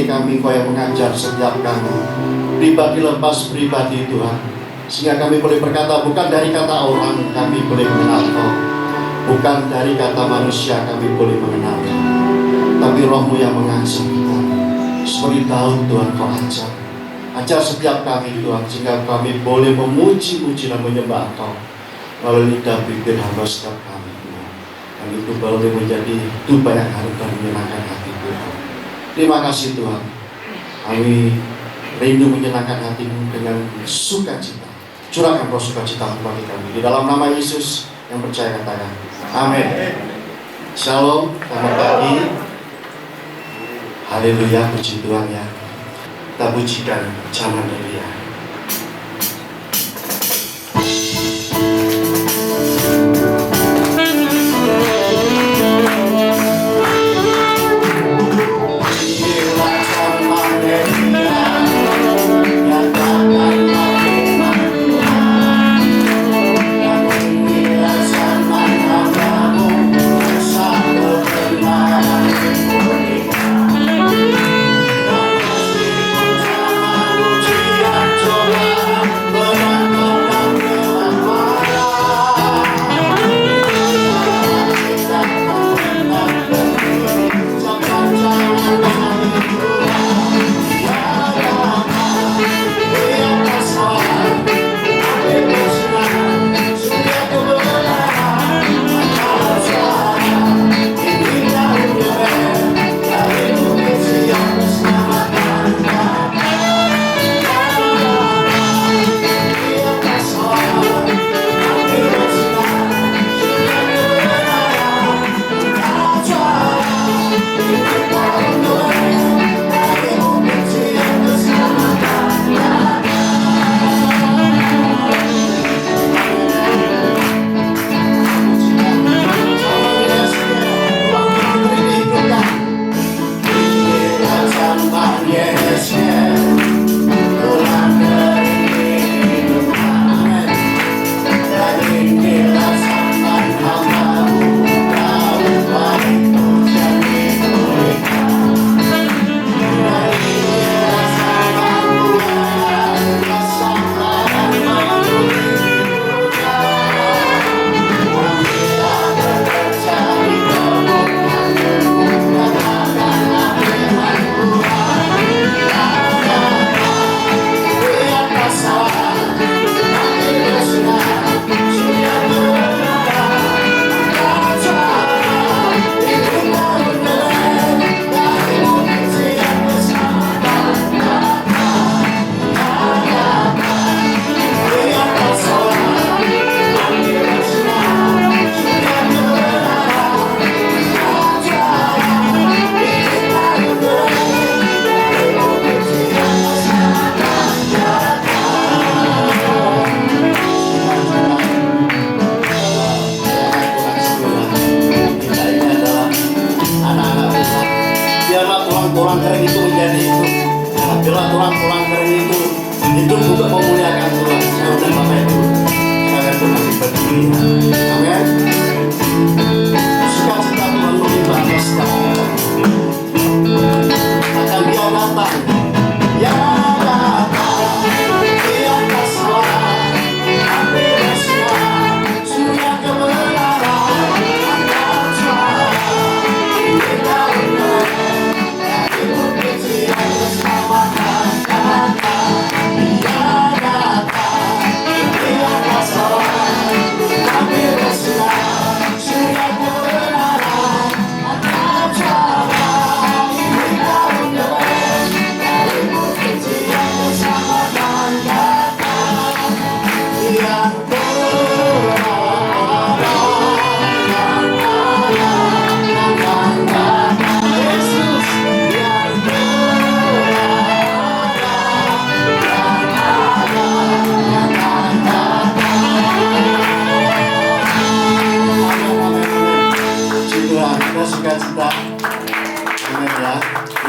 ini kami Kau yang mengajar setiap kami pribadi lepas pribadi Tuhan, sehingga kami boleh berkata bukan dari kata orang kami boleh mengenal Kau, bukan dari kata manusia kami boleh mengenal Kau, tapi Roh-Mu yang mengajar kita. Seperti Daud Tuhan Kau ajar setiap kami Tuhan, sehingga kami boleh memuji-muji dan menyembah Kau melalui lidah bibir hamba setiap kami Tuhan. Dan itu boleh menjadi dupa yang harum dan menyenangkan hati Tuhan. Terima kasih Tuhan, kami rindu menyenangkan hati-Mu dengan sukacita. Curahkan roh sukacita bagi kami di dalam nama Yesus yang percaya katakan amin. Shalom, selamat pagi. Haleluya, puji Tuhan ya. Kita pujikan zaman Elia.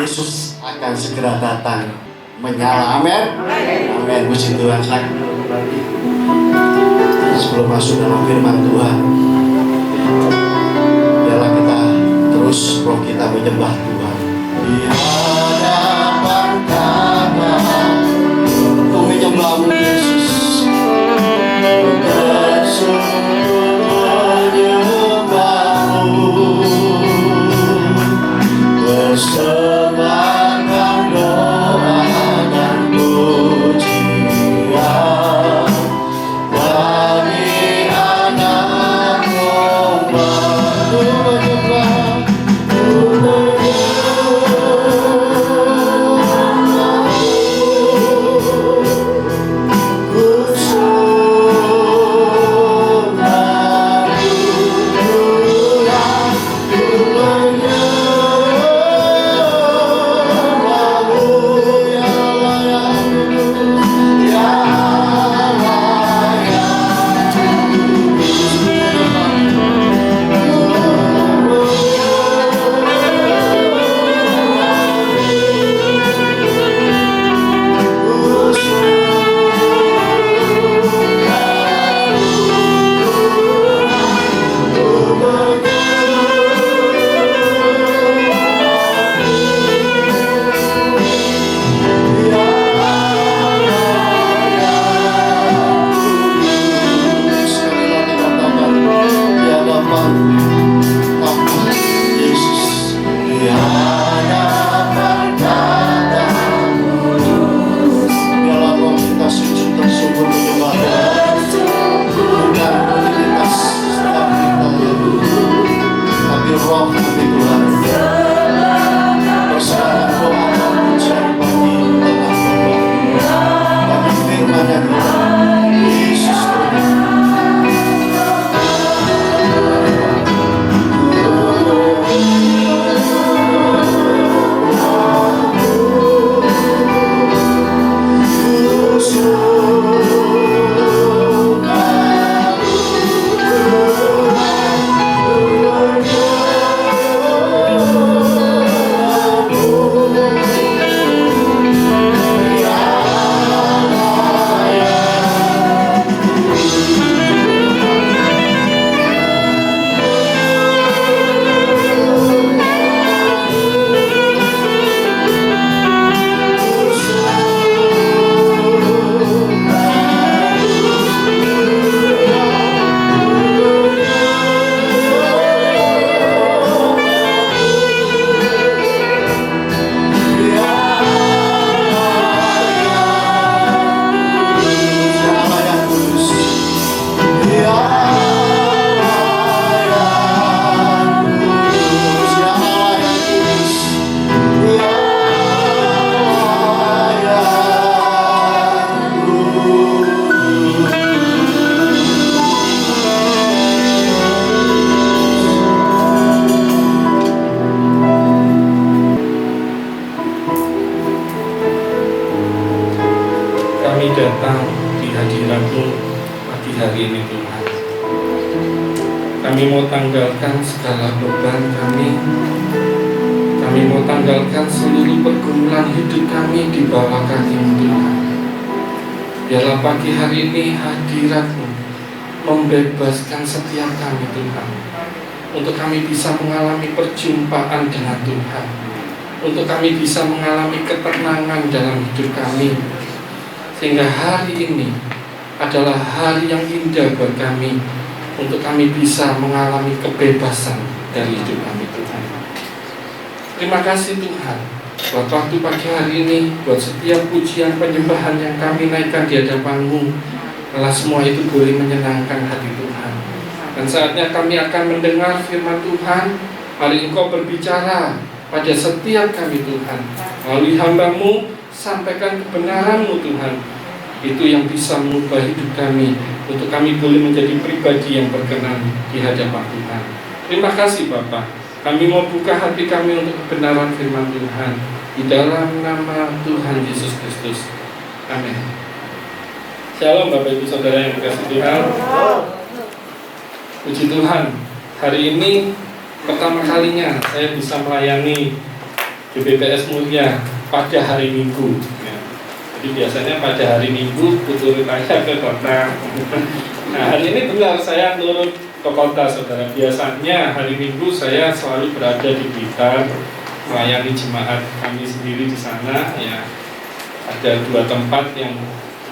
Yesus akan segera datang menyala. Amin. Amin. Puji Tuhan. Sebelum masuk dalam firman Tuhan, biarlah kita terus roh kita menyembah Tuhan. Tiada Kami mau tanggalkan segala beban kami. Kami mau tanggalkan seluruh pergumulan hidup kami di bawah kaki-Mu Tuhan. Biarlah pagi hari ini hadirat-Mu membebaskan setiap kami Tuhan, untuk kami bisa mengalami perjumpaan dengan Tuhan, untuk kami bisa mengalami ketenangan dalam hidup kami, sehingga hari ini adalah hari yang indah buat kami, untuk kami bisa mengalami kebebasan dari hidup kami Tuhan. Terima kasih Tuhan buat waktu pagi hari ini, buat setiap pujian penyembahan yang kami naikkan di hadapan-Mu. Kalau semua itu boleh menyenangkan hati Tuhan. Dan saatnya kami akan mendengar firman Tuhan. Mari Engkau berbicara pada setiap kami Tuhan. Melalui hamba-Mu, sampaikan kebenaran-Mu Tuhan. Itu yang bisa mengubah hidup kami, untuk kami boleh menjadi pribadi yang berkenan di hadapan Tuhan. Terima kasih Bapa. Kami mau buka hati kami untuk kebenaran firman Tuhan. Di dalam nama Tuhan Yesus Kristus. Amin. Shalom Bapak Ibu Saudara yang dikasihi Tuhan. Puji Tuhan, hari ini pertama kalinya saya bisa melayani GBPS Mulia pada hari Minggu ya. Jadi biasanya pada hari Minggu turun saya ke kota. Nah hari ini benar saya turun ke kota Saudara. Biasanya hari Minggu saya selalu berada di Blitar, melayani jemaat kami sendiri di sana ya. Ada 2 tempat yang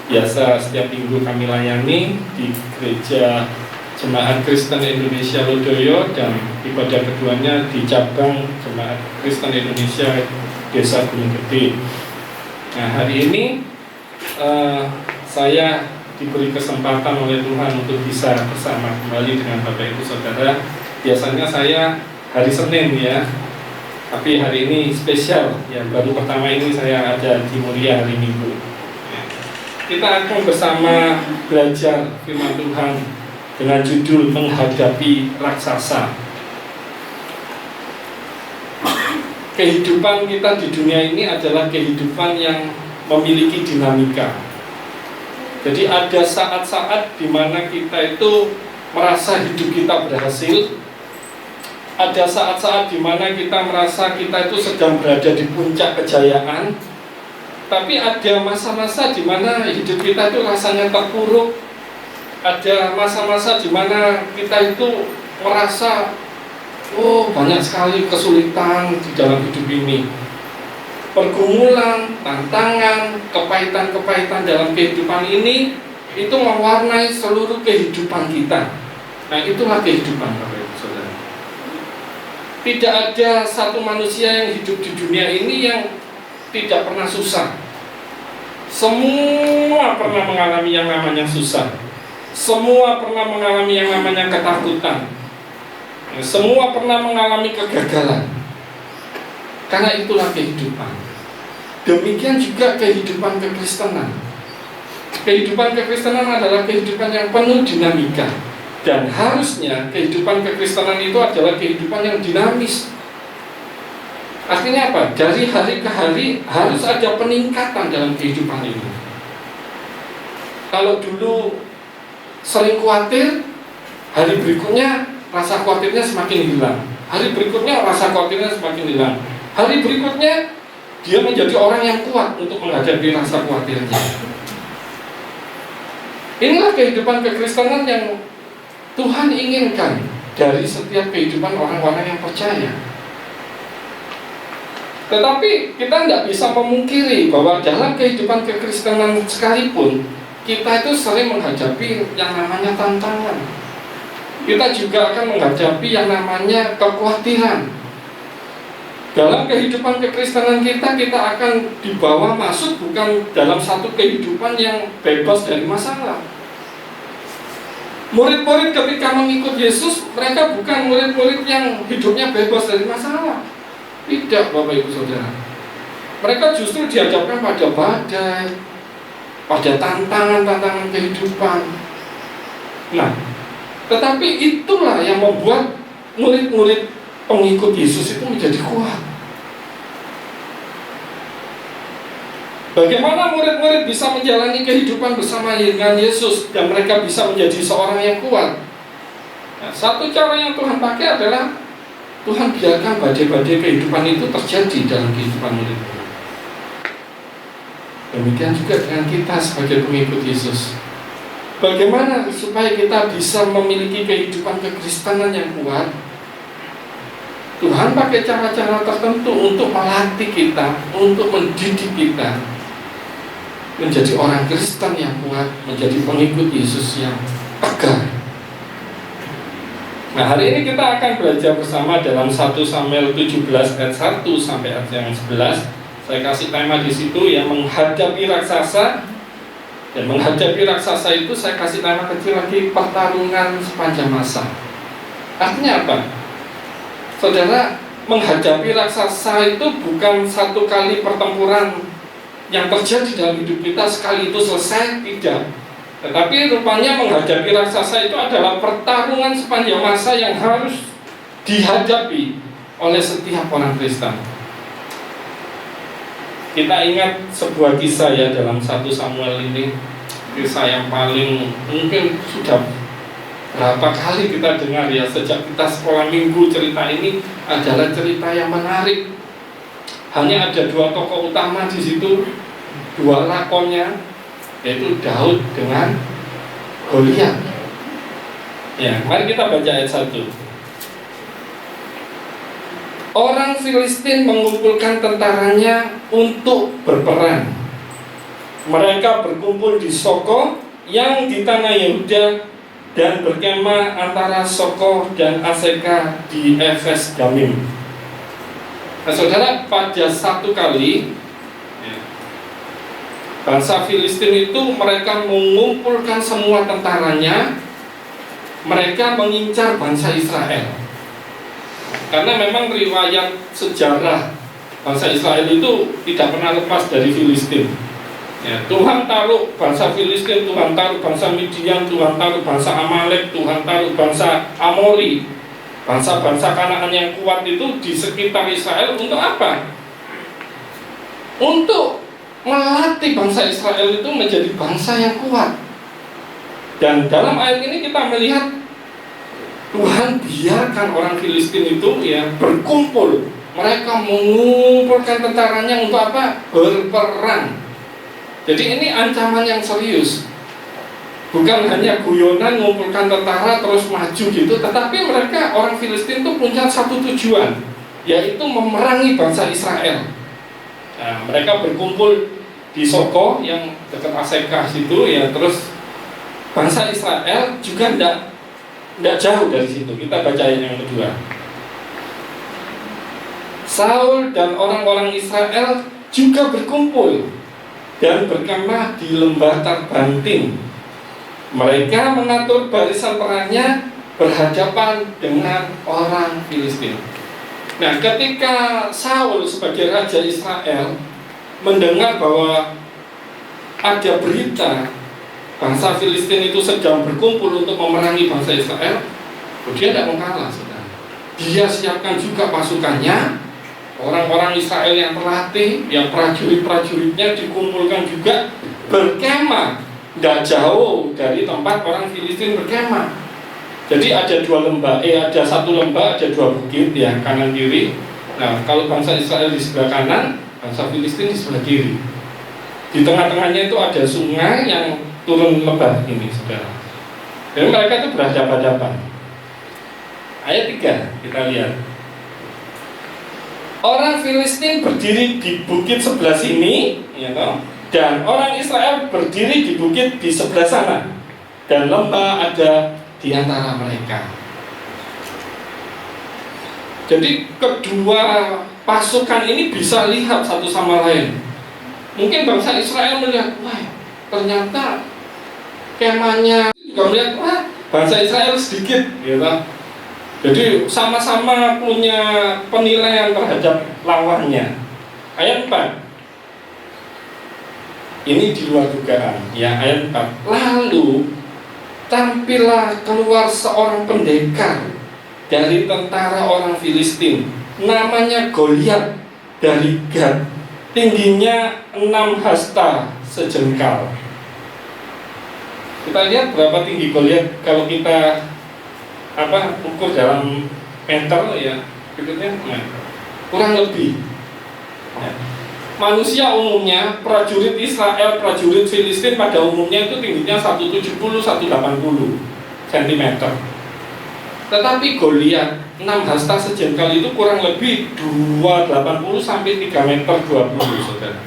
biasa setiap minggu kami layani, di gereja Jemaat Kristen Indonesia Lodoyo, dan ibadah keduanya di cabang Jemaat Kristen Indonesia Desa Gunung Gede. Nah hari ini saya diberi kesempatan oleh Tuhan untuk bisa bersama kembali dengan Bapak Ibu Saudara. Biasanya saya hari Senin ya, tapi hari ini spesial ya, baru pertama ini saya ada di Mulia hari Minggu. Kita akan bersama belajar firman Tuhan dengan judul menghadapi raksasa. Kehidupan kita di dunia ini adalah kehidupan yang memiliki dinamika. Jadi ada saat-saat di mana kita itu merasa hidup kita berhasil. Ada saat-saat di mana kita merasa kita itu sedang berada di puncak kejayaan. Tapi ada masa-masa di mana hidup kita itu rasanya terpuruk. Ada masa-masa di mana kita itu merasa banyak sekali kesulitan di dalam hidup ini. Pergumulan, tantangan, kepahitan-kepahitan dalam kehidupan ini itu mewarnai seluruh kehidupan kita. Nah itulah kehidupan Bapak Ibu Saudara. Tidak ada satu manusia yang hidup di dunia ini yang tidak pernah susah. Semua pernah mengalami yang namanya susah. Semua pernah mengalami yang namanya ketakutan. Semua pernah mengalami kegagalan. Karena itulah kehidupan. Demikian juga kehidupan kekristenan. Kehidupan kekristenan adalah kehidupan yang penuh dinamika. Dan harusnya kehidupan kekristenan itu adalah kehidupan yang dinamis. Artinya apa? Dari hari ke hari harus ada peningkatan dalam kehidupan ini. Kalau dulu sering khawatir, hari berikutnya rasa khawatirnya semakin hilang. Hari berikutnya rasa khawatirnya semakin hilang. Hari berikutnya dia menjadi orang yang kuat untuk menghadapi rasa khawatirnya. Inilah kehidupan kekristenan yang Tuhan inginkan dari setiap kehidupan orang-orang yang percaya. Tetapi kita tidak bisa memungkiri bahwa dalam kehidupan kekristenan sekalipun kita itu sering menghadapi yang namanya tantangan. Kita juga akan menghadapi yang namanya kekhawatiran. Dalam kehidupan kekristenan kita akan dibawa masuk bukan dalam satu kehidupan yang bebas dari masalah. Murid-murid ketika mengikut Yesus, mereka bukan murid-murid yang hidupnya bebas dari masalah. Tidak, Bapak Ibu Saudara. Mereka justru dihadapkan pada badai, pada tantangan-tantangan kehidupan. Nah, tetapi itulah yang membuat murid-murid pengikut Yesus itu menjadi kuat. Bagaimana murid-murid bisa menjalani kehidupan bersama dengan Yesus dan mereka bisa menjadi seorang yang kuat? Nah, satu cara yang Tuhan pakai adalah Tuhan biarkan badai-badai kehidupan itu terjadi dalam kehidupan murid-murid. Demikian juga dengan kita sebagai pengikut Yesus. Bagaimana supaya kita bisa memiliki kehidupan kekristenan yang kuat? Tuhan pakai cara-cara tertentu untuk melatih kita, untuk mendidik kita menjadi orang Kristen yang kuat, menjadi pengikut Yesus yang tegar. Nah, hari ini kita akan belajar bersama dalam 1 Samuel 17 ayat 1 sampai ayat yang 11. Saya kasih tema di situ yang menghadapi raksasa. Dan menghadapi raksasa itu saya kasih tema kecil lagi, pertarungan sepanjang masa. Artinya apa? Saudara, menghadapi raksasa itu bukan satu kali pertempuran yang terjadi dalam hidup kita sekali itu selesai, tidak. Tetapi rupanya menghadapi raksasa itu adalah pertarungan sepanjang masa yang harus dihadapi oleh setiap orang Kristen. Kita ingat sebuah kisah ya dalam 1 Samuel ini, kisah yang paling mungkin sudah berapa kali kita dengar ya sejak kita sekolah minggu. Cerita ini adalah cerita yang menarik. Hanya ada dua tokoh utama di situ, dua lakonnya, yaitu Daud dengan Goliat. Ya, mari kita baca ayat 1. Orang Filistin mengumpulkan tentaranya untuk berperang. Mereka berkumpul di Soko yang di tanah Yehuda dan berkemah antara Soko dan Aseka di Efes Damim. Nah, saudara, pada satu kali bangsa Filistin itu mereka mengumpulkan semua tentaranya, mereka mengincar bangsa Israel. Karena memang riwayat sejarah bangsa Israel itu tidak pernah lepas dari Filistin. Ya, Tuhan taruh bangsa Filistin, Tuhan taruh bangsa Midian, Tuhan taruh bangsa Amalek, Tuhan taruh bangsa Amori, bangsa-bangsa Kanaan yang kuat itu di sekitar Israel untuk apa? Untuk melatih bangsa Israel itu menjadi bangsa yang kuat. Dan dalam ayat ini kita melihat Tuhan biarkan orang Filistin itu ya berkumpul. Mereka mengumpulkan tentaranya untuk apa? Berperang. Jadi ini ancaman yang serius. Bukan hanya guyonan mengumpulkan tentara terus maju gitu, tetapi mereka orang Filistin itu punya satu tujuan, yaitu memerangi bangsa Israel. Nah, mereka berkumpul di Soko yang dekat Aseka situ ya, terus bangsa Israel juga tidak jauh dari situ. Kita baca yang kedua. Saul dan orang-orang Israel juga berkumpul dan berkemah di lembah Tarbantin. Mereka mengatur barisan perangnya berhadapan dengan orang Filistin. Nah, ketika Saul sebagai raja Israel mendengar bahwa ada berita bangsa Filistin itu sedang berkumpul untuk memerangi bangsa Israel, dia tidak mengalah, saudara. Dia siapkan juga pasukannya, orang-orang Israel yang terlatih, yang prajurit-prajuritnya dikumpulkan juga berkemah tidak jauh dari tempat orang Filistin berkemah. Jadi ada ada satu lembah, ada dua bukit ya, kanan kiri. Nah, kalau bangsa Israel di sebelah kanan, bangsa Filistin di sebelah kiri. Di tengah-tengahnya itu ada sungai yang turun lembah ini, saudara. Dan mereka itu berhadapan-hadapan. Ayat 3 kita lihat. Orang Filistin berdiri di bukit sebelah sini, ya toh, dan orang Israel berdiri di bukit di sebelah sana, dan lembah ada di antara mereka. Jadi kedua pasukan ini bisa lihat satu sama lain. Mungkin bangsa Israel melihat, wah, ternyata kemahnya juga melihat, wah, bangsa Israel sedikit, gitu. Jadi sama-sama punya penilaian terhadap lawannya. Ayat 4. Ini di luar dugaan, ya, ayat 4. Lalu tampillah keluar seorang pendekar dari tentara orang Filistin, namanya Goliat dari Gad, tingginya 6 hasta sejengkal. Kita lihat berapa tinggi Goliat kalau kita ukur dalam meter ya, berikutnya kurang lebih. Ya. Manusia umumnya, prajurit Israel, prajurit Filistin pada umumnya itu tingginya 170-180 cm. Tetapi Goliat 6 hasta sejengkal itu kurang lebih 280-3 meter 20, saudara.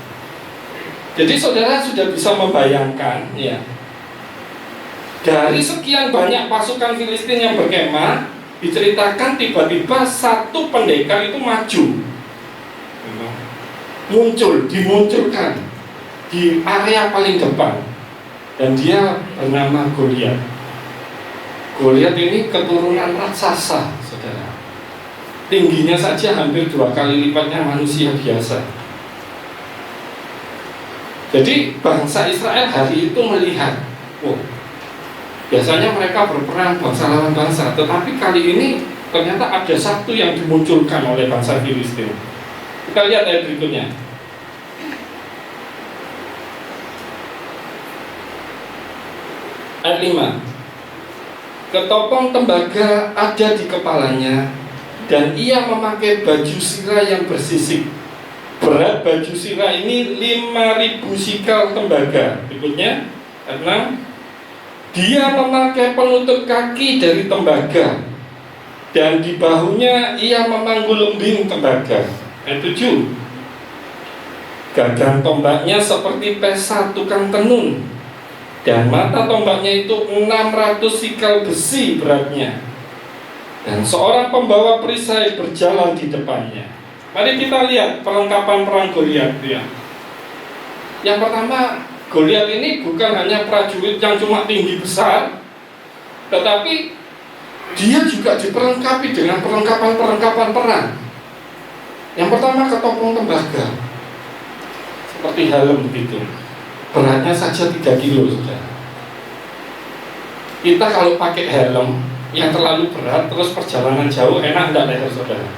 Jadi saudara sudah bisa membayangkan ya, dari sekian banyak pasukan Filistin yang berkemah, diceritakan tiba-tiba satu pendekar itu maju, dimunculkan di area paling depan, dan dia bernama Goliat. Goliat ini keturunan raksasa, saudara. Tingginya saja hampir 2 kali lipatnya manusia biasa. Jadi bangsa Israel hari itu melihat, biasanya mereka berperang bangsa lawan bangsa, tetapi kali ini ternyata ada satu yang dimunculkan oleh bangsa Filistin. Kita lihat ayat berikutnya. Ayat 5. Ketopong tembaga ada di kepalanya, dan ia memakai baju sirah yang bersisik. Berat baju sirah ini 5.000 sikal tembaga. Berikutnya ayat 6. Dia memakai penutup kaki dari tembaga, dan di bahunya ia memanggul lembing tembaga. Ayat 7. Gagang tombaknya seperti pesa tukang tenun, dan mata tombaknya itu 600 sikal besi beratnya, dan seorang pembawa perisai berjalan di depannya. Mari kita lihat perlengkapan perang Goliat ya. Yang pertama, Goliat ini bukan hanya prajurit yang cuma tinggi besar, tetapi dia juga diperlengkapi dengan perlengkapan perang. Yang pertama, ketopong tembaga, seperti helm begitu. Beratnya saja 3 kilo, saudara. Kita kalau pakai helm yang terlalu berat, terus perjalanan jauh, enak enggak leher, saudara?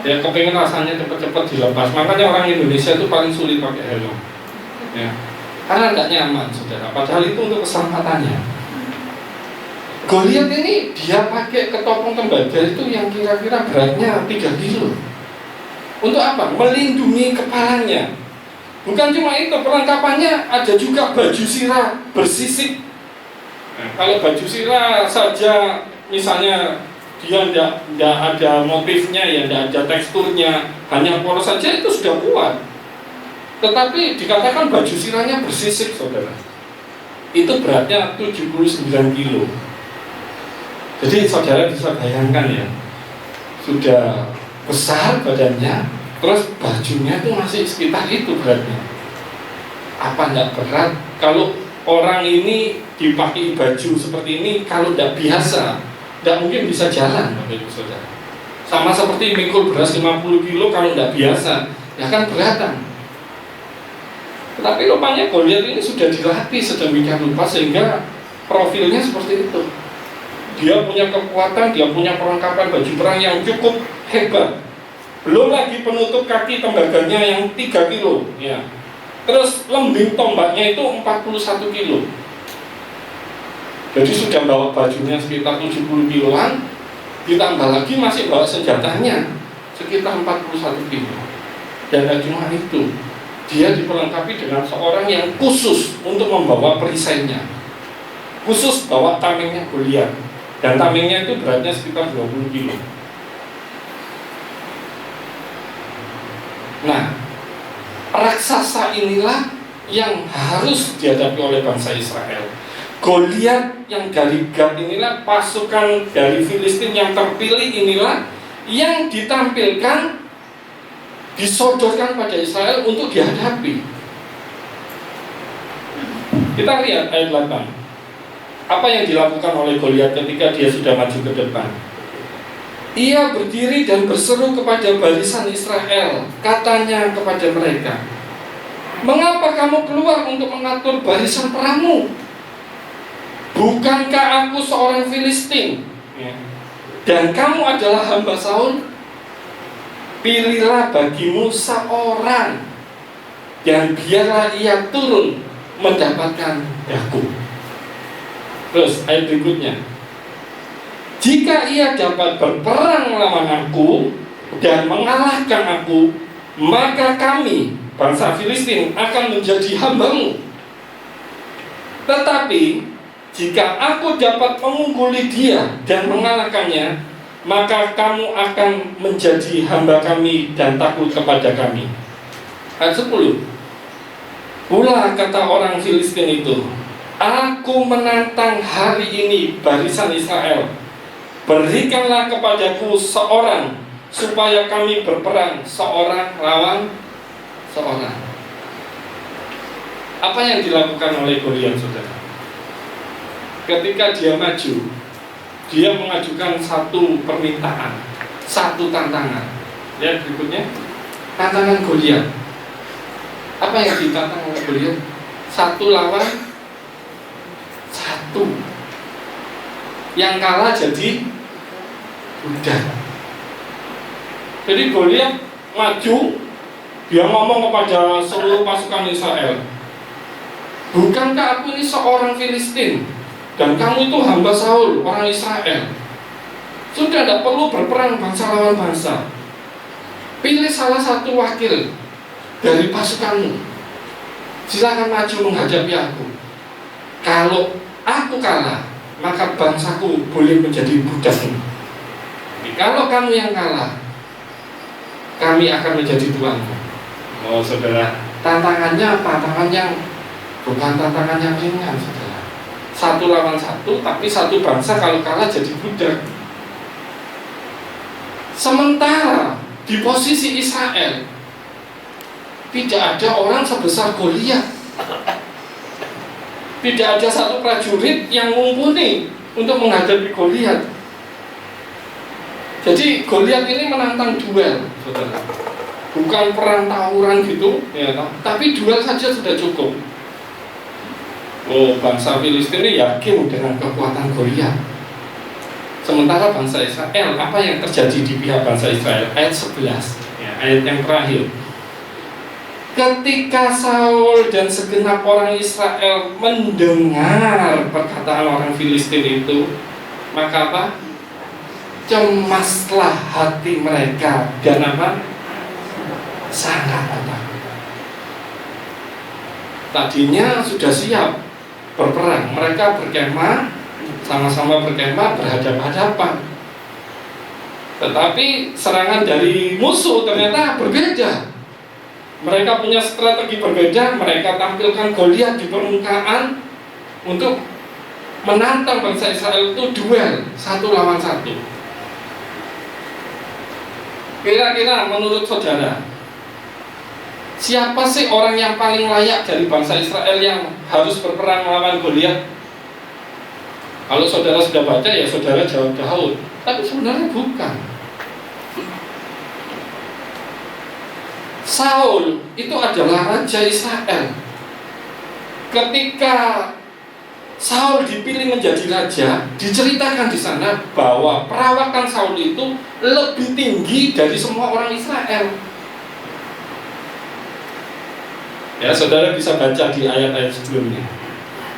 Ya, kepengen rasanya cepat-cepat dilepas. Makanya orang Indonesia itu paling sulit pakai helm ya, karena enggak nyaman, saudara. Padahal itu untuk keselamatannya. Goliat ini dia pakai ketopong tembaga itu yang kira-kira beratnya 3 kilo. Untuk apa? Melindungi kepalanya. Bukan cuma itu, perlengkapannya ada juga baju sirah bersisik. Nah, kalau baju sirah saja misalnya dia tidak ada motifnya ya, tidak ada teksturnya, hanya polos saja itu sudah kuat. Tetapi dikatakan baju sirahnya bersisik, saudara. Itu beratnya 79 kilo. Jadi saudara bisa bayangkan ya, sudah besar badannya, terus bajunya itu masih sekitar itu beratnya. Apa tidak berat? Kalau orang ini dipakai baju seperti ini, kalau tidak biasa, tidak mungkin bisa jalan, Bapak Ibu Saudara. Sama seperti mikul beras 50 kilo, kalau tidak biasa, ya kan beratan. Tetapi rupanya Goliat ini sudah dilatih sedemikian rupa sehingga profilnya seperti itu. Dia punya kekuatan, dia punya perlengkapan baju perang yang cukup hebat. Belum lagi penutup kaki tembaganya yang 3 kilo ya. Terus lembing tombaknya itu 41 kilo. Jadi sudah bawa bajunya sekitar 70 kiloan, ditambah lagi masih bawa senjatanya sekitar 41 kilo. Dan tidak cuma itu, dia diperlengkapi dengan seorang yang khusus untuk membawa perisainya, khusus bawa tamengnya Goliat. Dan tamengnya itu beratnya sekitar 20 kilo. Nah, raksasa inilah yang harus dihadapi oleh bangsa Israel. Goliat yang dari Gad inilah, pasukan dari Filistin yang terpilih inilah yang ditampilkan, disodorkan pada Israel untuk dihadapi. Kita lihat ayat 8. Apa yang dilakukan oleh Goliat ketika dia sudah maju ke depan? Ia berdiri dan berseru kepada barisan Israel. Katanya kepada mereka, "Mengapa kamu keluar untuk mengatur barisan perangmu? Bukankah aku seorang Filistin? Dan kamu adalah hamba Saul? Pilihlah bagimu seorang, dan biarlah ia turun mendapatkan dagu." Terus ayat berikutnya, Jika ia dapat berperang melawan aku dan mengalahkan aku, maka kami, bangsa Filistin, akan menjadi hambamu. Tetapi jika aku dapat mengungguli dia dan mengalahkannya, maka kamu akan menjadi hamba kami dan takut kepada kami. Ayat 10. Pula kata orang Filistin itu, aku menantang hari ini barisan Israel, berikanlah kepadaku seorang, supaya kami berperang seorang lawan seorang. Apa yang dilakukan oleh Goliat, saudara? Ketika dia maju, dia mengajukan satu permintaan, satu tantangan. Lihat berikutnya, tantangan Goliat. Apa yang ditantang oleh Goliat? Satu lawan satu. Yang kalah jadi budak. Jadi Goliat maju, dia ngomong kepada seluruh pasukan Israel, bukankah aku ini seorang Filistin dan kamu itu hamba Saul, orang Israel? Sudah tidak perlu berperang bangsa lawan bangsa. Pilih salah satu wakil dari pasukanmu, silakan maju menghadapi aku. Kalau aku kalah, maka bangsaku boleh menjadi budakmu. Kalau kamu yang kalah, kami akan menjadi tuanmu. Oh saudara, tantangannya apa? Bukan tantangan yang ringan, saudara. Satu lawan satu, tapi satu bangsa kalau kalah jadi budak. Sementara di posisi Israel tidak ada orang sebesar Goliat. Tidak ada satu prajurit yang mumpuni untuk menghadapi Goliat. Jadi Goliat ini menantang duel, saudara. Bukan perang tawuran gitu, ya, tapi duel saja sudah cukup. Oh, bangsa Filistin ini yakin dengan kekuatan Goliat. Sementara bangsa Israel, apa yang terjadi di pihak bangsa Israel? Ayat 11, ya, ayat yang terakhir. Ketika Saul dan segenap orang Israel mendengar perkataan orang Filistin itu, maka apa? Cemaslah hati mereka dan apa? Sangat ketakutan. Tadinya sudah siap berperang, mereka berkemah, sama-sama berkemah berhadapan-hadapan. Tetapi serangan dari musuh ternyata berbeda. Mereka punya strategi berbeda. Mereka tampilkan Goliat di permukaan untuk menantang bangsa Israel itu duel satu lawan satu. Kira-kira menurut saudara, siapa sih orang yang paling layak dari bangsa Israel yang harus berperang melawan Goliat? Kalau saudara sudah baca, ya saudara jawab Daud. Tapi sebenarnya bukan. Saul itu adalah raja Israel. Ketika Saul dipilih menjadi raja, diceritakan di sana bahwa perawakan Saul itu lebih tinggi dari semua orang Israel. Ya, saudara bisa baca di ayat-ayat sebelumnya.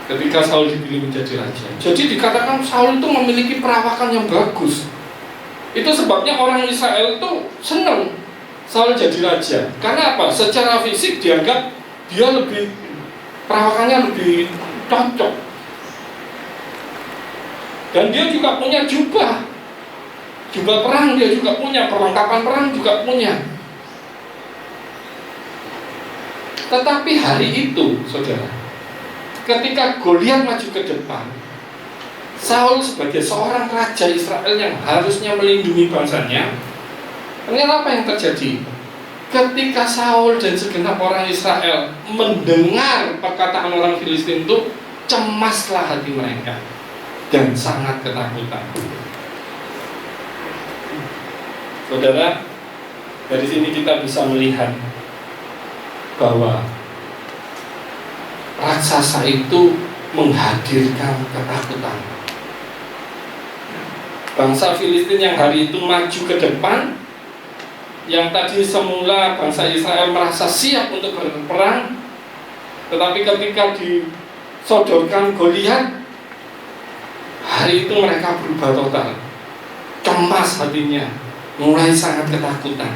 Ketika Saul dipilih menjadi raja, jadi dikatakan Saul itu memiliki perawakan yang bagus. Itu sebabnya orang Israel itu senang Saul jadi raja. Karena apa? Secara fisik dianggap dia lebih, perawakannya lebih cocok. Dan dia juga punya jubah perang, dia juga punya perlengkapan perang, juga punya. Tetapi hari itu, saudara, ketika Goliat maju ke depan, Saul sebagai seorang raja Israel yang harusnya melindungi bangsanya, ternyata apa yang terjadi? Ketika Saul dan segenap orang Israel mendengar perkataan orang Filistin itu, cemaslah hati mereka dan sangat ketakutan. Saudara, dari sini kita bisa melihat bahwa raksasa itu menghadirkan ketakutan. Bangsa Filistin yang hari itu maju ke depan, yang tadi semula bangsa Israel merasa siap untuk berperang, tetapi ketika disodorkan Goliat, hari itu mereka berubah total. cemas hatinya, mulai sangat ketakutan.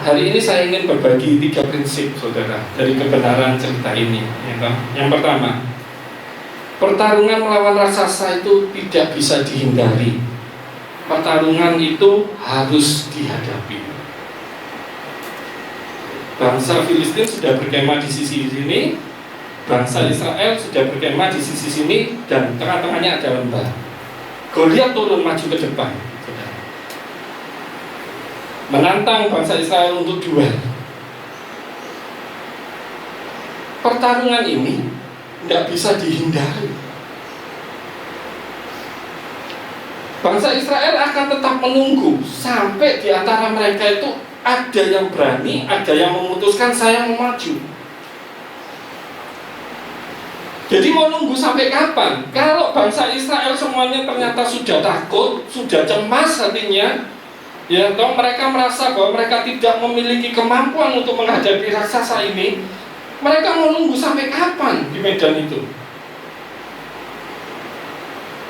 Hari ini saya ingin berbagi 3 prinsip, saudara, dari kebenaran cerita ini. Yang pertama, pertarungan melawan raksasa itu tidak bisa dihindari. Pertarungan itu harus dihadapi. Bangsa Filistin sudah berkemah di sisi sini, bangsa Israel sudah berkemah di sisi sini, dan tengah-tengahnya ada lembah. Goliat turun maju ke depan, saudara, menantang bangsa Israel untuk duel. Pertarungan ini tidak bisa dihindari. Bangsa Israel akan tetap menunggu sampai di antara mereka itu ada yang berani, ada yang memutuskan saya mau maju. Jadi mau nunggu sampai kapan? Kalau bangsa Israel semuanya ternyata sudah takut, sudah cemas hatinya, ya toh mereka merasa bahwa mereka tidak memiliki kemampuan untuk menghadapi raksasa ini, mereka mau nunggu sampai kapan di medan itu?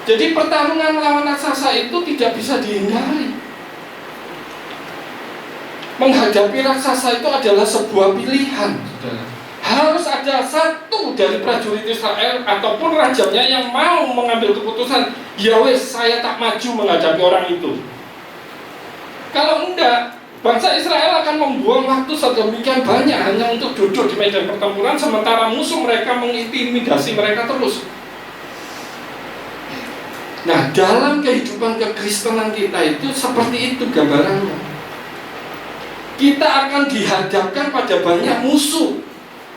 Jadi pertarungan melawan raksasa itu tidak bisa dihindari. Menghadapi raksasa itu adalah sebuah pilihan, saudara. Harus ada satu dari prajurit Israel ataupun rajanya yang mau mengambil keputusan, ya wes, saya tak maju menghadapi orang itu. Kalau enggak, bangsa Israel akan membuang waktu sedemikian banyak hanya untuk duduk di medan pertempuran, sementara musuh mereka mengintimidasi mereka terus. Nah, dalam kehidupan kekristenan kita itu seperti itu gambarannya. Kita akan dihadapkan pada banyak musuh.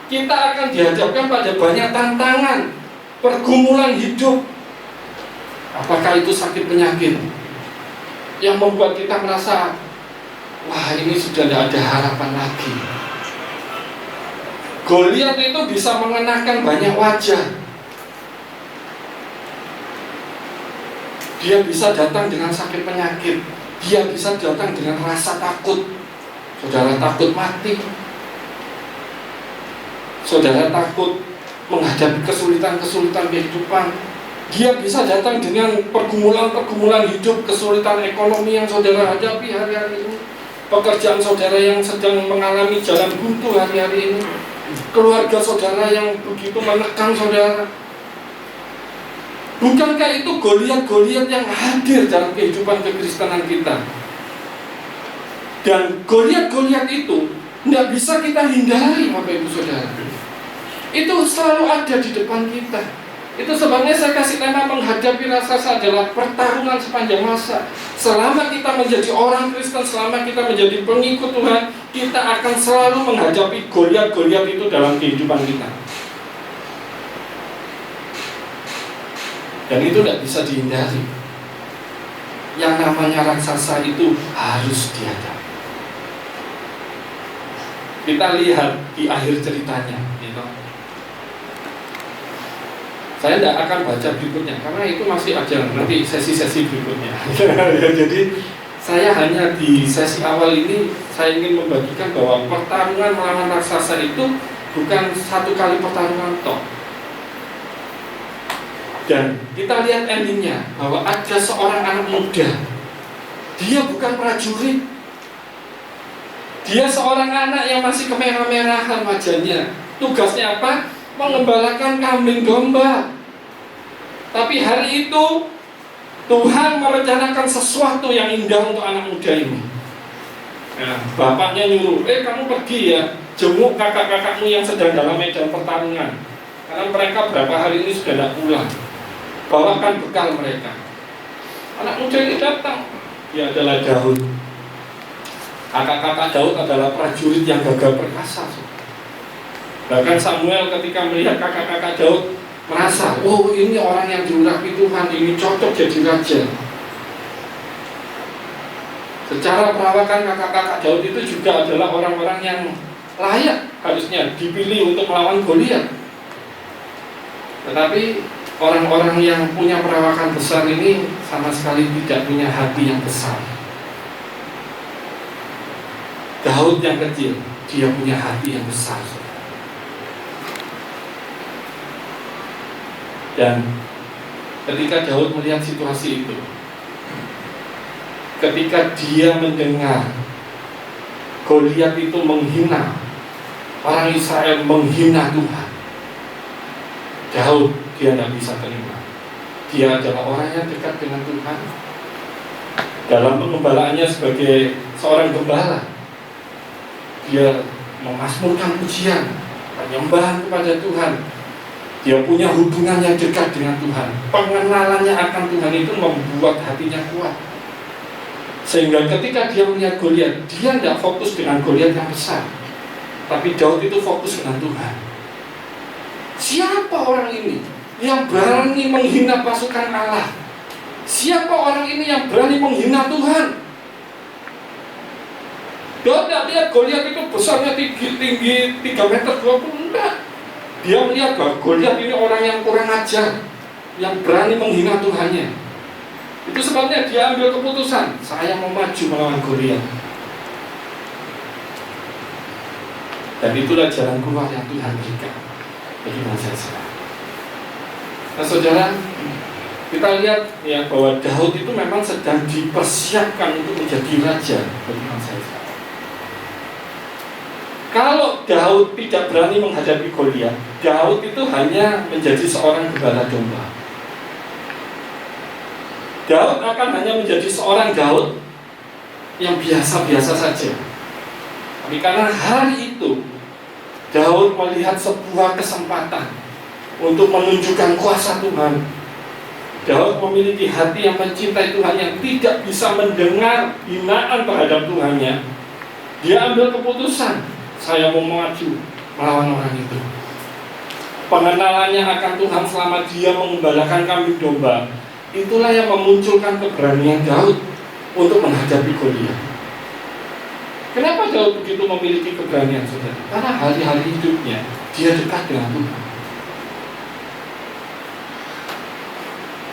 Kita akan dihadapkan pada banyak tantangan, pergumulan hidup. Apakah itu sakit penyakit yang membuat kita merasa, wah, ini sudah tidak ada harapan lagi. Goliat itu bisa mengenakan banyak wajah. Dia bisa datang dengan sakit penyakit. Dia bisa datang dengan rasa takut. Saudara takut mati. Saudara takut menghadapi kesulitan-kesulitan kehidupan. Dia bisa datang dengan pergumulan-pergumulan hidup, kesulitan ekonomi yang saudara hadapi hari-hari ini. Pekerjaan saudara yang sedang mengalami jalan buntu hari-hari ini. Keluarga saudara yang begitu menekan saudara. Bukankah itu Goliat-Goliat yang hadir dalam kehidupan kekristenan kita? Dan Goliat-Goliat itu tidak bisa kita hindari, Bapak Ibu Saudara. Itu selalu ada di depan kita. Itu sebabnya saya kasih tema menghadapi raksasa adalah pertarungan sepanjang masa. Selama kita menjadi orang Kristen, selama kita menjadi pengikut Tuhan, kita akan selalu menghadapi Goliat-Goliat itu dalam kehidupan kita. Dan itu tidak bisa dihindari. Yang namanya raksasa itu harus dihadapi. Kita lihat di akhir ceritanya, gitu. Saya tidak akan baca berikutnya karena itu masih ada nanti sesi-sesi berikutnya. Jadi saya hanya di sesi awal ini saya ingin membagikan bahwa pertarungan melawan raksasa itu bukan satu kali pertarungan toh. Dan kita lihat endingnya bahwa ada seorang anak muda. Dia bukan prajurit. Dia seorang anak yang masih kemerah-merahan wajahnya. Tugasnya apa? Mengembalakan kambing domba. Tapi hari itu Tuhan merencanakan sesuatu yang indah untuk anak muda ini. Nah, bapaknya nyuruh, kamu pergi ya, jenguk kakak-kakakmu yang sedang dalam medan pertarungan. Karena mereka berapa hari ini sudah tidak pulang. Bawakan bekal mereka. Anak muda ini datang. Dia adalah Daud. Kakak-kakak Daud adalah prajurit yang gagah perkasa. Bahkan Samuel ketika melihat kakak-kakak Daud merasa, oh ini orang yang diurapi Tuhan, ini cocok jadi raja. Secara perawakan kakak-kakak Daud itu juga adalah orang-orang yang layak harusnya dipilih untuk melawan Goliat. Tetapi orang-orang yang punya perawakan besar ini sama sekali tidak punya hati yang besar. Daud yang kecil, dia punya hati yang besar. Dan ketika Daud melihat situasi itu, ketika dia mendengar Goliat itu menghina orang Israel, menghina Tuhan, Daud dia tidak bisa terima. Dia adalah orang yang dekat dengan Tuhan. Dalam pengembalaannya sebagai seorang gembala, dia memasmurkan pujian, penyembahan kepada Tuhan. Dia punya hubungan yang dekat dengan Tuhan. Pengenalannya akan Tuhan itu membuat hatinya kuat. Sehingga ketika dia melihat Goliat, dia tidak fokus dengan Goliat yang besar, tapi Daud itu fokus dengan Tuhan. Siapa orang ini yang berani menghina pasukan Allah? Siapa orang ini yang berani menghina Tuhan? Daud tidak lihat Goliat itu besarnya tinggi 3 meter 20, enggak. Dia melihat bahwa Goliat ini orang yang kurang ajar, yang berani menghina Tuhannya. Itu sebabnya dia ambil keputusan, saya mau maju melawan Goliat. Dan itulah jalan keluar yang Tuhan berikan bagi bangsa Israel. Nah saudara, kita lihat ya bahwa Daud itu memang sedang dipersiapkan untuk menjadi raja bagi bangsa Israel. Kalau Daud tidak berani menghadapi Goliat, Daud itu hanya menjadi seorang gembala domba. Daud akan hanya menjadi seorang Daud yang biasa-biasa saja. Tapi karena hari itu Daud melihat sebuah kesempatan untuk menunjukkan kuasa Tuhan. Daud memiliki hati yang mencintai Tuhan, yang tidak bisa mendengar hinaan terhadap Tuhannya. Dia ambil keputusan, saya mau maju melawan orang itu. Pengenalannya akan Tuhan selama dia mengembalakan kambing domba, itulah yang memunculkan keberanian Daud untuk menghadapi Goliat. Kenapa Daud begitu memiliki keberanian, saudara? Karena hari-hari hidupnya dia dekat dengan Tuhan.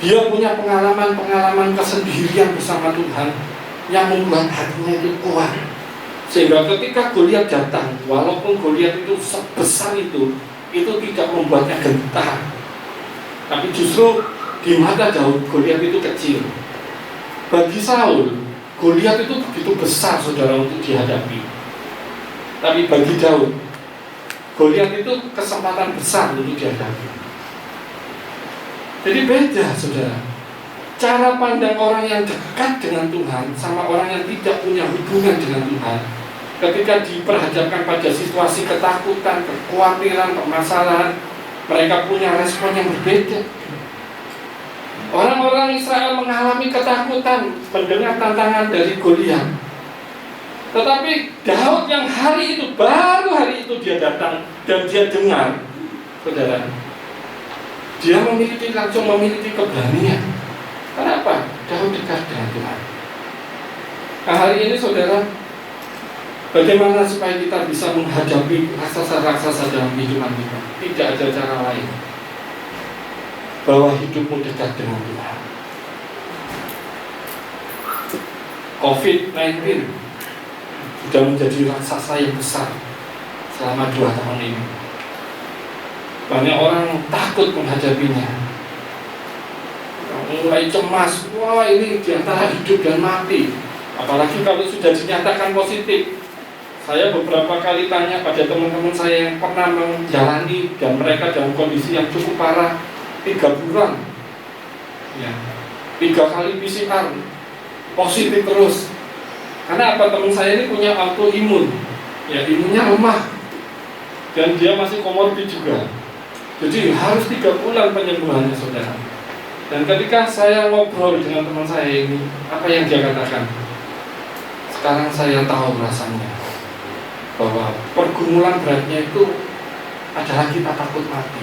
Dia punya pengalaman-pengalaman kesendirian bersama Tuhan yang membuat hatinya itu kuat. Sehingga ketika Goliat datang, walaupun Goliat itu sebesar itu tidak membuatnya gentar. Tapi justru di mata Daud, Goliat itu kecil. Bagi Saul, Goliat itu begitu besar, saudara, untuk dihadapi. Tapi bagi Daud, Goliat itu kesempatan besar untuk dihadapi. Jadi beda, saudara. Cara pandang orang yang dekat dengan Tuhan sama orang yang tidak punya hubungan dengan Tuhan, ketika diperhadapkan pada situasi ketakutan, kekhawatiran, permasalahan, mereka punya respon yang berbeda. Orang-orang Israel mengalami ketakutan mendengar tantangan dari Goliat. Tetapi Daud yang hari itu, baru hari itu dia datang dan dia dengar, saudara, dia langsung memiliki keberanian. Kenapa? Daud dekat dengan Tuhan. Nah hari ini saudara, bagaimana supaya kita bisa menghadapi raksasa-raksasa dalam kehidupan kita? Tidak ada cara lain bahwa hidupmu dekat dengan Tuhan. COVID-19 sudah menjadi raksasa yang besar selama 2 tahun ini. Banyak orang takut menghadapinya, mulai cemas, wah ini diantara hidup dan mati. Apalagi kalau sudah dinyatakan positif. Saya beberapa kali tanya pada teman-teman saya yang pernah menjalani dan mereka dalam kondisi yang cukup parah, 3 bulan ya, 3 kali PCR positif terus. Karena apa? Teman saya ini punya autoimun, ya imunnya lemah dan dia masih komorbid juga. Jadi harus 3 bulan penyembuhannya, saudara. Dan ketika saya ngobrol dengan teman saya ini, apa yang dia katakan? Sekarang saya tahu rasanya bahwa pergumulan beratnya itu adalah kita takut mati.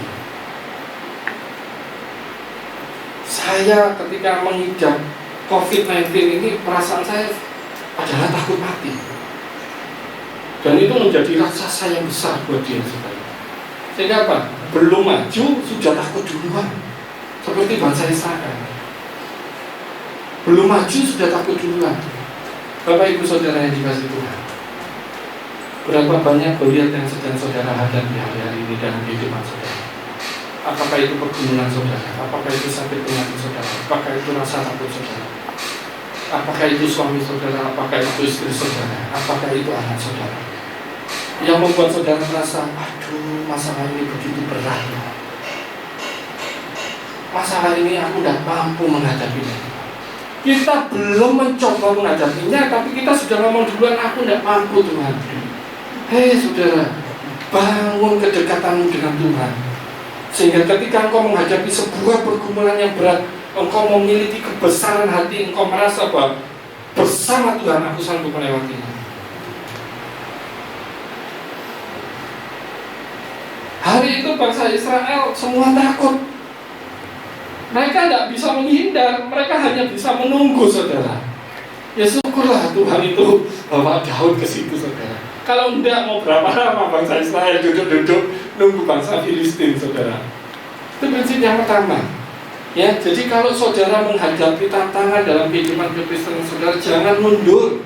Saya ketika mengidap COVID-19 ini, perasaan saya adalah takut mati. Dan itu menjadi raksasa yang besar buat dia, saudara. Sehingga apa? Belum maju, sudah takut duluan. Seperti bangsa Israel, belum maju sudah takut duluan. Bapak ibu saudara yang dikasihi Tuhan, berapa banyak Goliat yang sedang saudara hadapi hari-hari ini dalam kehidupan saudara? Apakah itu pergumulan saudara? Apakah itu sakit penyakit saudara? Apakah itu rasa takut saudara? Apakah itu suami saudara, apakah itu istri saudara, apakah itu anak saudara, yang membuat saudara merasa, aduh, masalah ini begitu berat. Masalah ini aku tidak mampu menghadapinya. Kita belum mencoba menghadapinya, tapi kita sudah ngomong duluan, aku tidak mampu Tuhan. Hei saudara, bangun kedekatanmu dengan Tuhan, sehingga ketika engkau menghadapi sebuah pergumulan yang berat, engkau memiliki kebesaran hati, engkau merasa bahwa bersama Tuhan aku sanggup melewatinya. Hari itu bangsa Israel semua takut. Mereka tidak bisa menghindar, mereka hanya bisa menunggu, saudara. Ya syukurlah Tuhan itu bawa Daud ke situ, saudara. Kalau tidak, mau berapa lama bangsa Israel duduk-duduk nunggu bangsa Filistin, saudara. Itu prinsip yang pertama. Ya, jadi kalau saudara menghadapi tantangan dalam kehidupan kekristenan saudara, jangan mundur,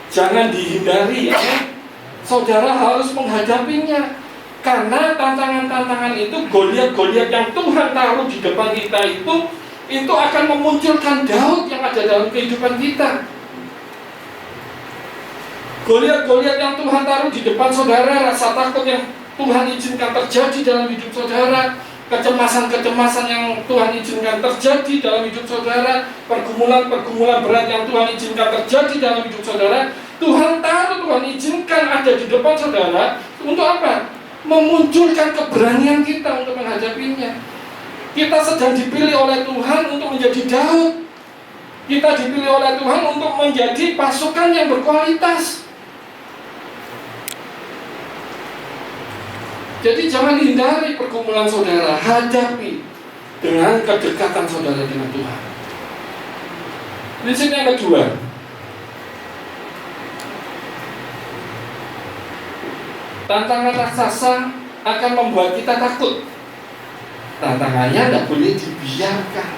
jangan dihindari. Ya. Saudara harus menghadapinya, karena tantangan-tantangan itu, Goliat-Goliat yang Tuhan taruh di depan kita itu akan memunculkan Daud yang ada dalam kehidupan kita. Goliat-Goliat yang Tuhan taruh di depan saudara, rasa takut yang Tuhan izinkan terjadi dalam hidup saudara, kecemasan-kecemasan yang Tuhan izinkan terjadi dalam hidup saudara, pergumulan-pergumulan berat yang Tuhan izinkan terjadi dalam hidup saudara, Tuhan taruh, Tuhan izinkan ada di depan saudara. Untuk apa? Memunculkan keberanian kita untuk menghadapinya. Kita sedang dipilih oleh Tuhan untuk menjadi Daud. Kita dipilih oleh Tuhan untuk menjadi pasukan yang berkualitas. Jadi jangan hindari pergumulan saudara, hadapi dengan kedekatan saudara dengan Tuhan. Prinsip yang kedua, tantangan raksasa akan membuat kita takut. Tantangannya tidak boleh dibiarkan.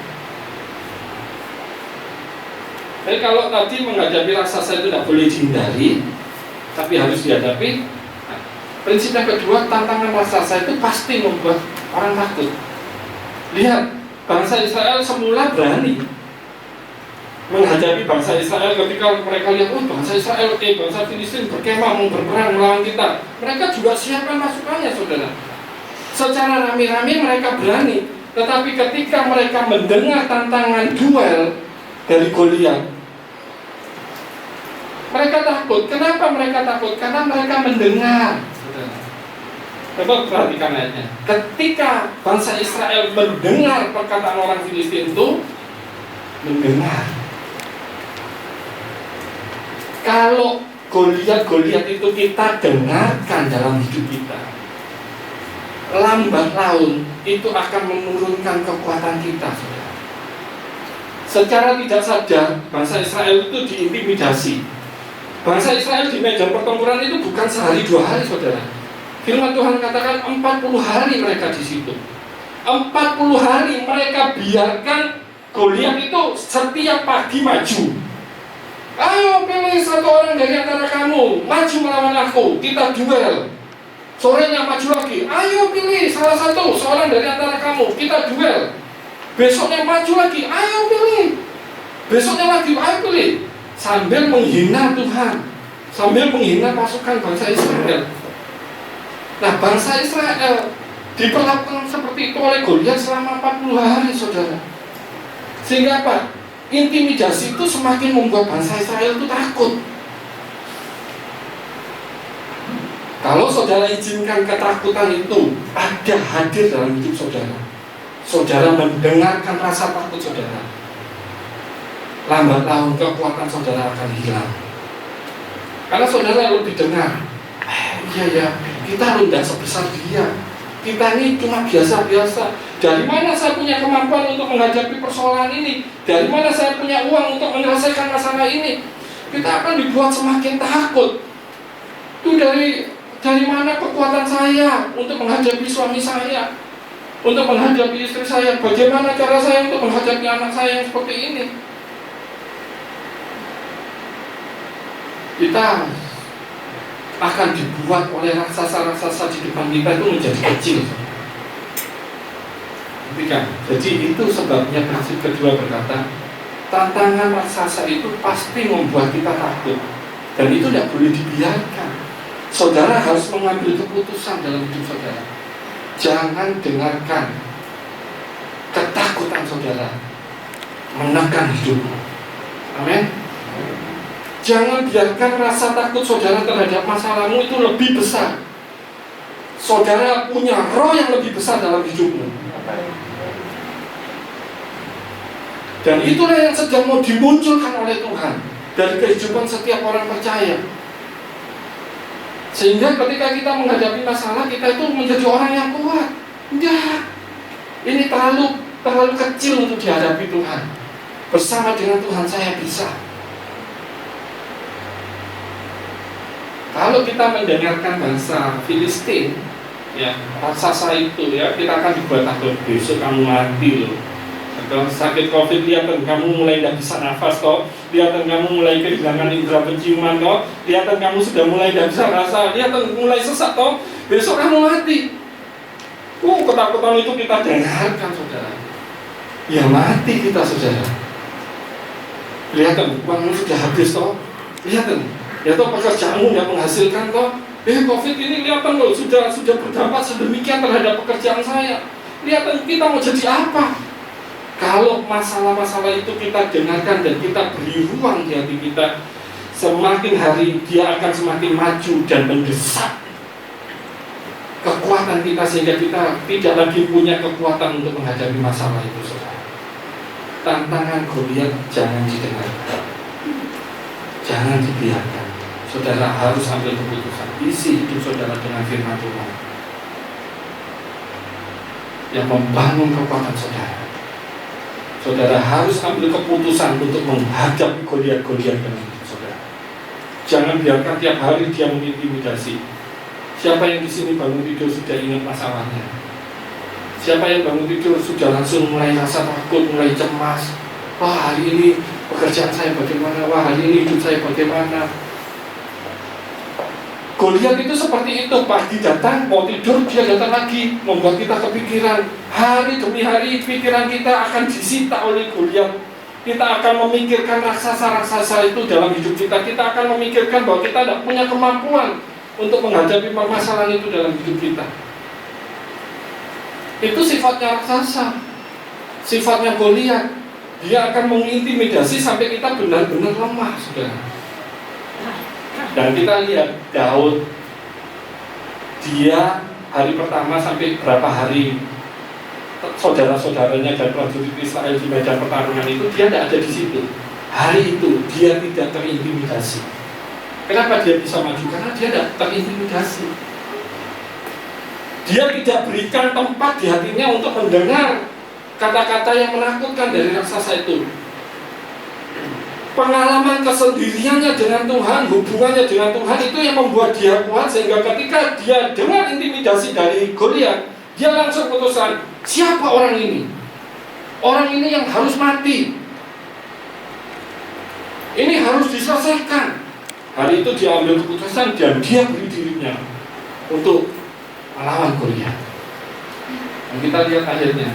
Jadi kalau tadi menghadapi raksasa itu tidak boleh dihindari, tapi harus dihadapi. Prinsip yang kedua, tantangan raksasa itu pasti membuat orang takut. Lihat, bangsa Israel semula berani menghadapi bangsa Israel ketika mereka lihat, oh bangsa Israel, bangsa Filistin berkemah mau berperang melawan kita. Mereka juga siapkan pasukannya, saudara. Secara rame-rame mereka berani, tetapi ketika mereka mendengar tantangan duel dari Goliat, mereka takut. Kenapa mereka takut? Karena mereka mendengar. Coba perhatikan ayatnya. Ketika bangsa Israel mendengar perkataan orang Filistin itu, mendengar. Kalau Goliat itu kita dengarkan dalam hidup kita, lambat laun itu akan menurunkan kekuatan kita, saudara. Secara tidak sadar, bangsa Israel itu diintimidasi. Bangsa Israel di medan pertempuran itu bukan sehari dua hari, saudara. Firman Tuhan katakan 40 hari mereka di situ. 40 hari mereka biarkan Goliat itu setiap pagi maju. Ayo pilih satu orang dari antara kamu, maju melawan aku, kita duel. Sorenya maju lagi, ayo pilih salah satu, seorang dari antara kamu, kita duel. Besoknya maju lagi, ayo pilih. Besoknya lagi, ayo pilih. Sambil menghina Tuhan, sambil menghina pasukan bangsa Israel. Nah, bangsa Israel diperlakukan seperti itu oleh Goliat selama 40 hari, saudara. Sehingga apa? Intimidasi itu semakin membuat bangsa Israel itu takut. Kalau saudara izinkan ketakutan itu ada hadir dalam hidup saudara, saudara mendengarkan rasa takut saudara, lambat laun kekuatan saudara akan hilang. Karena saudara lebih dengar, iya ya, kita tidak sebesar dia. Kita ini cuma biasa-biasa. Dari mana saya punya kemampuan untuk menghadapi persoalan ini? Dari mana saya punya uang untuk menyelesaikan masalah ini? Kita akan dibuat semakin takut. Itu dari mana kekuatan saya untuk menghadapi suami saya, untuk menghadapi istri saya? Bagaimana cara saya untuk menghadapi anak saya yang seperti ini? Kita akan dibuat oleh raksasa-raksasa di depan kita itu menjadi kecil. Jadi itu sebabnya prinsip kedua berkata, Tantangan raksasa itu pasti membuat kita takut, dan itu tidak boleh dibiarkan. Saudara harus mengambil keputusan dalam hidup saudara. Jangan dengarkan ketakutan saudara menekan hidupmu. Amin. Jangan biarkan rasa takut saudara terhadap masalahmu itu lebih besar. Saudara punya roh yang lebih besar dalam hidupmu. Dan itulah yang sedang mau dimunculkan oleh Tuhan dari kehidupan setiap orang percaya. Sehingga ketika kita menghadapi masalah, kita itu menjadi orang yang kuat. Enggak, ini terlalu kecil untuk dihadapi Tuhan. Bersama dengan Tuhan saya bisa. Kalau kita mendengarkan bahasa Filistin, ya, raksasa itu ya, kita akan dibuat takut. Besok kamu mati loh. Kalau sakit COVID, lihatkan kamu mulai tidak bisa nafas toh, lihatkan kamu mulai kehilangan indera penciuman toh, lihatkan kamu sudah mulai tidak bisa rasa, lihatkan mulai sesak toh, besok kamu mati. Ketakutan itu kita dengarkan saudara. Ya mati kita saudara. Lihatkan uangmu sudah habis toh, lihatkan, ya toh pekerjaanmu tidak menghasilkan toh. COVID ini lihatkan loh, sudah berdampak sedemikian terhadap pekerjaan saya. Lihatkan kita mau jadi apa? Kalau masalah-masalah itu kita dengarkan dan kita beri ruang di hati kita, semakin hari dia akan semakin maju dan mendesak kekuatan kita, sehingga kita tidak lagi punya kekuatan untuk menghadapi masalah itu, saudara. Tantangan Goliat jangan didengarkan, jangan dibiarkan. Saudara harus ambil keputusan. Isi hidup saudara dengan firman Tuhan yang membangun kekuatan saudara. Saudara harus ambil keputusan untuk menghadapi Goliat-Goliat dengan saudara. Jangan biarkan tiap hari dia mengintimidasi. Siapa yang di sini bangun tidur sudah ingat masalahnya? Siapa yang bangun tidur sudah langsung mulai rasa takut, mulai cemas? Wah, hari ini pekerjaan saya bagaimana? Wah, hari ini hidup saya bagaimana? Goliat itu seperti itu, pagi datang, mau tidur, dia datang lagi, membuat kita kepikiran. Hari demi hari pikiran kita akan disita oleh Goliat. Kita akan memikirkan raksasa-raksasa itu dalam hidup kita. Kita akan memikirkan bahwa kita tidak punya kemampuan untuk menghadapi permasalahan itu dalam hidup kita. Itu sifatnya raksasa, sifatnya Goliat. Dia akan mengintimidasi sampai kita benar-benar lemah, saudara. Dan kita lihat Daud, dia hari pertama sampai berapa hari saudara-saudaranya dan prajurit Israel di medan pertarungan itu, dia tidak ada di situ. Hari itu dia tidak terintimidasi. Kenapa dia bisa maju? Karena dia tidak terintimidasi. Dia tidak berikan tempat di hatinya untuk mendengar kata-kata yang menakutkan dari raksasa itu. Pengalaman kesendiriannya dengan Tuhan, hubungannya dengan Tuhan itu yang membuat dia kuat, sehingga ketika dia dengar intimidasi dari Goliat, dia langsung putuskan, siapa orang ini? Orang ini yang harus mati. Ini harus diselesaikan. Hari itu dia ambil keputusan dan dia beri dirinya untuk melawan Goliat. Dan kita lihat akhirnya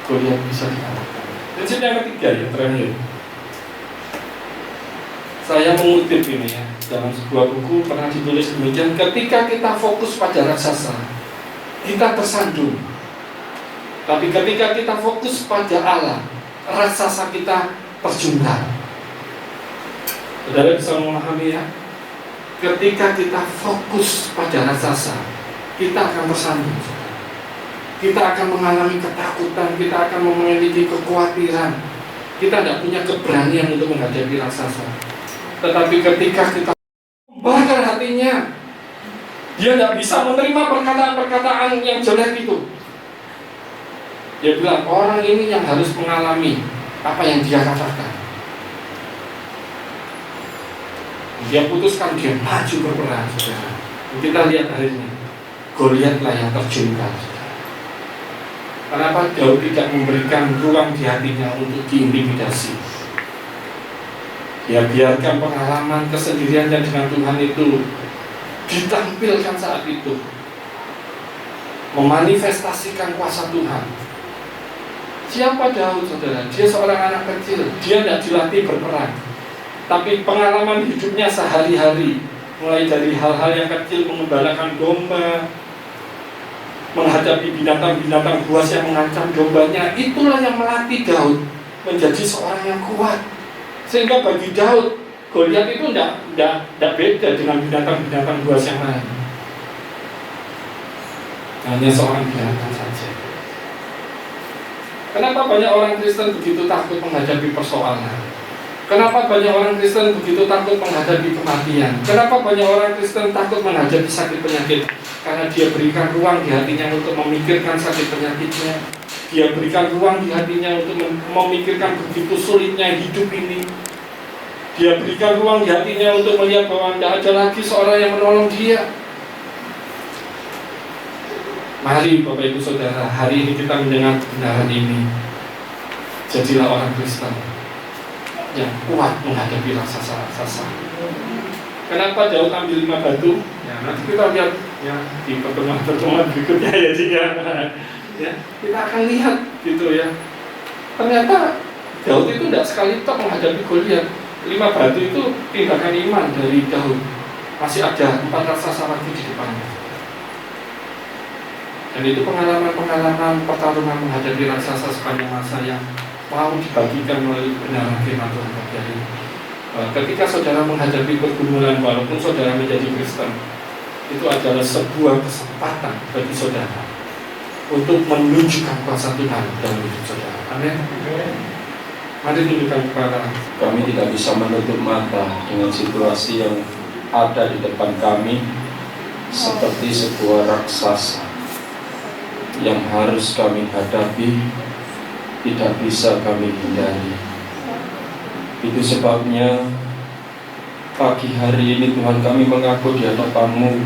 Goliat bisa dikalahkan. Prinsip yang ketiga ya, terakhir. Saya mengutip ini ya, dalam sebuah buku pernah ditulis demikian, ketika kita fokus pada raksasa, kita tersandung. Tapi ketika kita fokus pada Allah, raksasa kita terjungkal. Saudara bisa memahami ya? Ketika kita fokus pada raksasa, kita akan tersandung. Kita akan mengalami ketakutan, kita akan memiliki kekhawatiran. Kita tidak punya keberanian untuk menghadapi raksasa. Tetapi ketika kita membakar hatinya, dia tidak bisa menerima perkataan-perkataan yang jelek itu. Dia bilang, orang ini yang harus mengalami apa yang dia katakan. Dia putuskan, dia maju berperang, saudara. Kita lihat akhirnya, Goliatlah yang terjungkal. Kenapa Daud tidak memberikan ruang di hatinya untuk diintimidasi? Ya biarkan pengalaman kesendiriannya dengan Tuhan itu ditampilkan saat itu, memanifestasikan kuasa Tuhan. Siapa Daud, saudara? Dia seorang anak kecil. Dia tidak dilatih berperang, tapi pengalaman hidupnya sehari-hari, mulai dari hal-hal yang kecil, mengembalakan domba, menghadapi binatang-binatang buas yang mengancam dombanya, itulah yang melatih Daud menjadi seorang yang kuat. Sehingga bagi Daud, Goliat itu tidak beda dengan binatang-binatang buas yang lain. Hanya seorang binatang saja. Kenapa banyak orang Kristen begitu takut menghadapi persoalan? Kenapa banyak orang Kristen begitu takut menghadapi kematian? Kenapa banyak orang Kristen takut menghadapi sakit penyakit? Karena dia berikan ruang di hatinya untuk memikirkan sakit penyakitnya. Dia berikan ruang di hatinya untuk memikirkan begitu sulitnya hidup ini. Dia berikan ruang di hatinya untuk melihat bahwa tidak ada lagi seorang yang menolong dia. Mari Bapak Ibu Saudara, hari ini kita mendengar kebenaran ini. Jadilah orang Kristen yang kuat menghadapi raksasa-raksasa. Kenapa Daud ambil 5 batu? Ya, nanti kita lihat ya di pertemuan berikutnya ya, ya, kita akan lihat gitu ya. Ternyata Daud itu tidak sekali tok menghadapi Goliat. 5 batu itu tindakan iman dari Daud. Masih ada 4 raksasa lagi di depannya. Dan itu pengalaman-pengalaman pertarungan menghadapi raksasa sepanjang masa yang mau dibagikan melalui kebenaran firman Tuhan pagi hari ini. Ketika saudara menghadapi pergumulan, walaupun saudara menjadi Kristen, itu adalah sebuah kesempatan bagi saudara untuk menunjukkan kuasa Tuhan dalam hidup saudara. Amin. Mari tunjukkan kepada kami tidak bisa menutup mata dengan situasi yang ada di depan kami seperti sebuah raksasa yang harus kami hadapi, tidak bisa kami hindari. Itu sebabnya pagi hari ini Tuhan kami mengaku di hadapan-Mu,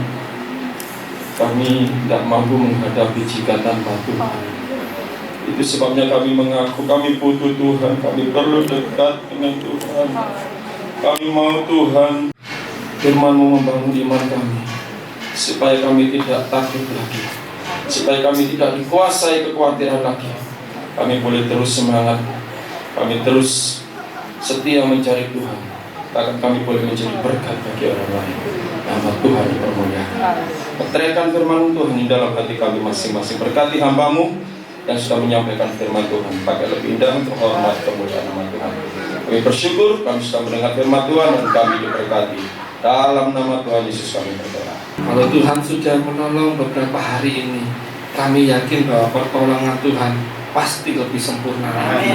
kami tidak mampu menghadapi jikatan batu. Itu sebabnya kami mengaku kami butuh Tuhan, kami perlu dekat dengan Tuhan. Kami mau Tuhan firman-Mu membangun iman kami, supaya kami tidak takut lagi, supaya kami tidak dikuasai kekhawatiran lagi. Kami boleh terus semangat, kami terus setia mencari Tuhan, bahkan kami boleh menjadi berkat bagi orang lain. Nama Tuhan dipermuliakan. Teriakan firman Tuhan di dalam hati kami masing-masing. Berkati hamba-Mu yang sudah menyampaikan firman Tuhan, pakai lebih indah untuk hormat kemuliaan nama Tuhan. Kami bersyukur kami sudah mendengar firman Tuhan dan kami diberkati. Dalam nama Tuhan Yesus kami berdoa. Kalau Tuhan sudah menolong beberapa hari ini, kami yakin bahwa pertolongan Tuhan pasti lebih sempurna lagi.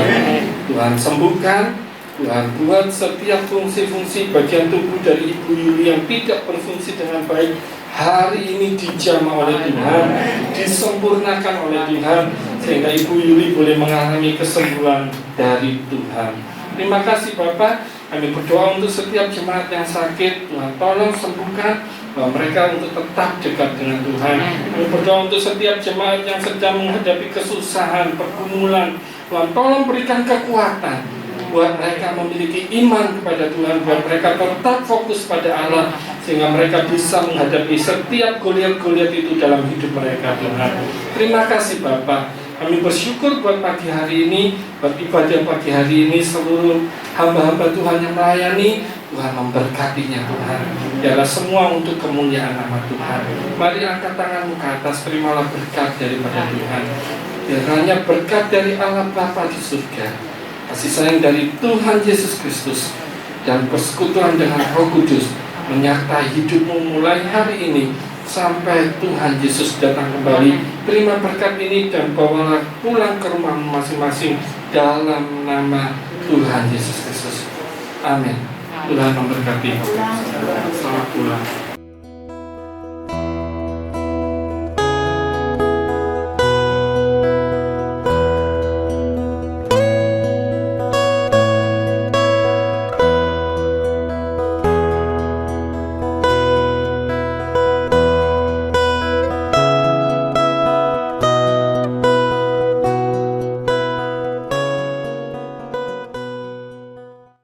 Tuhan sembuhkan, Tuhan buat setiap fungsi-fungsi bagian tubuh dari Ibu Yuli yang tidak berfungsi dengan baik hari ini dijamah oleh Tuhan, disempurnakan oleh Tuhan, sehingga Ibu Yuli boleh mengalami kesembuhan dari Tuhan. Terima kasih Bapak. Kami berdoa untuk setiap jemaat yang sakit, Tuhan tolong sembuhkan mereka untuk tetap dekat dengan Tuhan. Kami berdoa untuk setiap jemaat yang sedang menghadapi kesusahan, pergumulan, Tuhan tolong berikan kekuatan buat mereka memiliki iman kepada Tuhan, buat mereka tetap fokus pada Allah, sehingga mereka bisa menghadapi setiap Goliat-Goliat itu dalam hidup mereka, Tuhan. Terima kasih Bapak. Kami bersyukur buat pagi hari ini, buat ibadah pagi hari ini, seluruh hamba-hamba Tuhan yang melayani, Tuhan memberkatinya Tuhan. Biarlah semua untuk kemuliaan nama Tuhan. Mari angkat tanganmu ke atas, terimalah berkat daripada Tuhan. Biarlah berkat dari Allah Bapa di surga, kasih sayang dari Tuhan Yesus Kristus, dan persekutuan dengan Roh Kudus menyertai hidupmu mulai hari ini sampai Tuhan Yesus datang kembali. Terima berkat ini dan bawalah pulang ke rumahmu masing-masing dalam nama Tuhan Yesus Kristus. Amin. Tuhan memberkati. Selamat pulang.